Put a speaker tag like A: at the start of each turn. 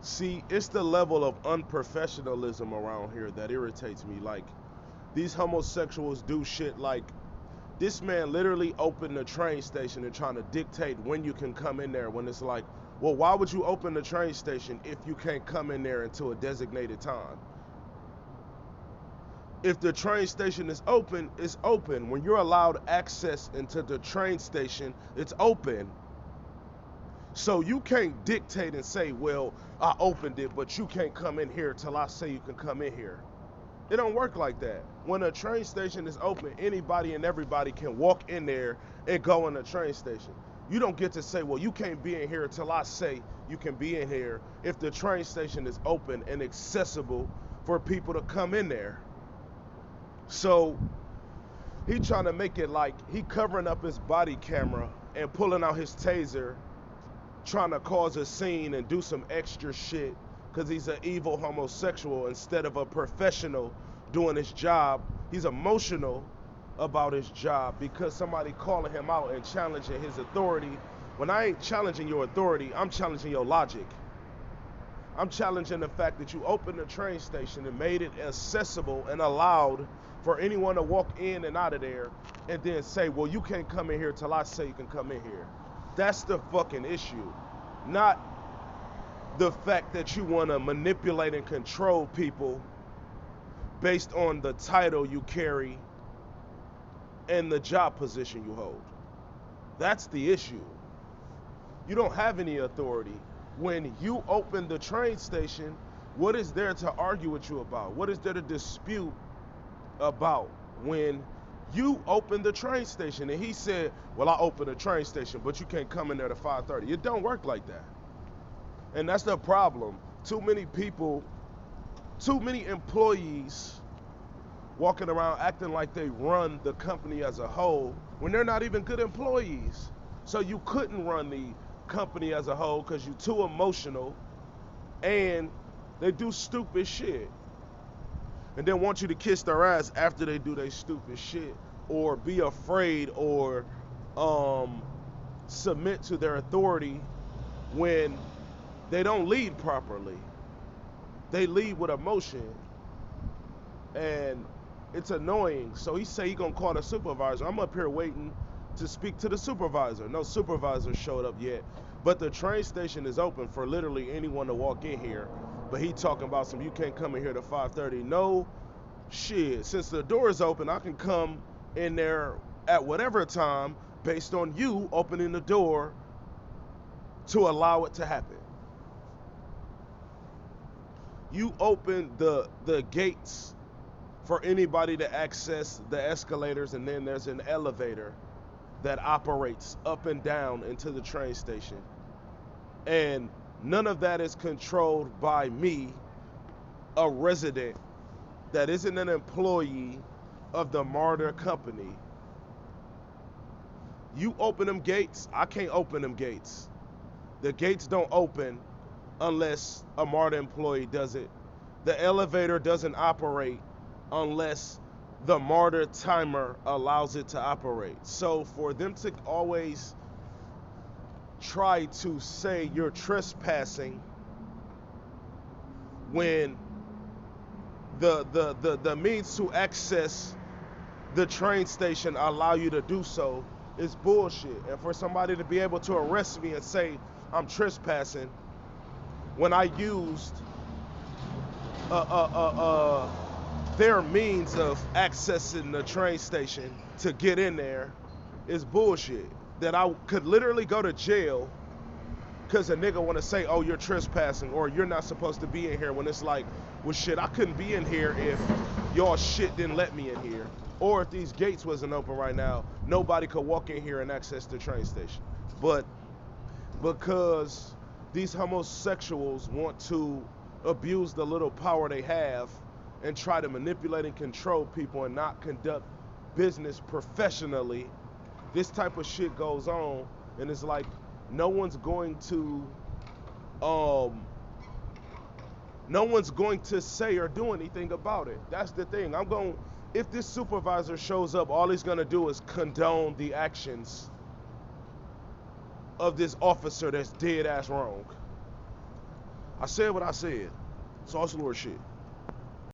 A: See, it's the level of unprofessionalism around here that irritates me. Like, these homosexuals do shit like this man literally opened the train station and trying to dictate when you can come in there when it's like, well, why would you open the train station if you can't come in there until a designated time? If the train station is open, it's open. When you're allowed access into the train station, it's open. So you can't dictate and say, well, I opened it, but you can't come in here till I say you can come in here. It don't work like that. When a train station is open, anybody and everybody can walk in there and go in the train station. You don't get to say, well, you can't be in here until I say you can be in here if the train station is open and accessible for people to come in there. So he trying to make it like he covering up his body camera and pulling out his taser, trying to cause a scene and do some extra shit because he's an evil homosexual instead of a professional doing his job. He's emotional about his job because somebody calling him out and challenging his authority. When I ain't challenging your authority, I'm challenging your logic. I'm challenging the fact that you opened the train station and made it accessible and allowed for anyone to walk in and out of there and then say, well, you can't come in here till I say you can come in here. That's the fucking issue. Not the fact that you want to manipulate and control people based on the title you carry and the job position you hold. That's the issue. You don't have any authority. When you open the train station, what is there to argue with you about? What is there to dispute about when you open the train station? And he said, well, I opened the train station, but you can't come in there to 5:30. It don't work like that. And that's the problem. Too many people, too many employees walking around acting like they run the company as a whole when they're not even good employees. So you couldn't run the company as a whole because you're too emotional and they do stupid shit. And then want you to kiss their ass after they do their stupid shit or be afraid or submit to their authority when they don't lead properly. They lead with emotion. And it's annoying. So he say he gonna call the supervisor. I'm up here waiting to speak to the supervisor. No supervisor showed up yet. But the train station is open for literally anyone to walk in here. But he talking about some, you can't come in here to 5:30. No shit. Since the door is open, I can come in there at whatever time based on you opening the door to allow it to happen. You open the gates for anybody to access the escalators, and then there's an elevator that operates up and down into the train station. And none of that is controlled by me, a resident that isn't an employee of the Martyr Company. You open them gates, I can't open them gates. The gates don't open unless a Martyr employee does it. The elevator doesn't operate unless the Martyr timer allows it to operate. So for them to always try to say you're trespassing when the means to access the train station allow you to do so is bullshit. And for somebody to be able to arrest me and say I'm trespassing when I used their means of accessing the train station to get in there is bullshit. That I could literally go to jail because a nigga want to say, oh, you're trespassing or you're not supposed to be in here, when it's like, well, shit, I couldn't be in here if y'all shit didn't let me in here. Or if these gates wasn't open right now, nobody could walk in here and access the train station. But because these homosexuals want to abuse the little power they have and try to manipulate and control people and not conduct business professionally, this type of shit goes on. And it's like no one's going to say or do anything about it. That's the thing. If this supervisor shows up, all he's gonna do is condone the actions of this officer that's dead ass wrong. I said what I said. Sauce Lord shit.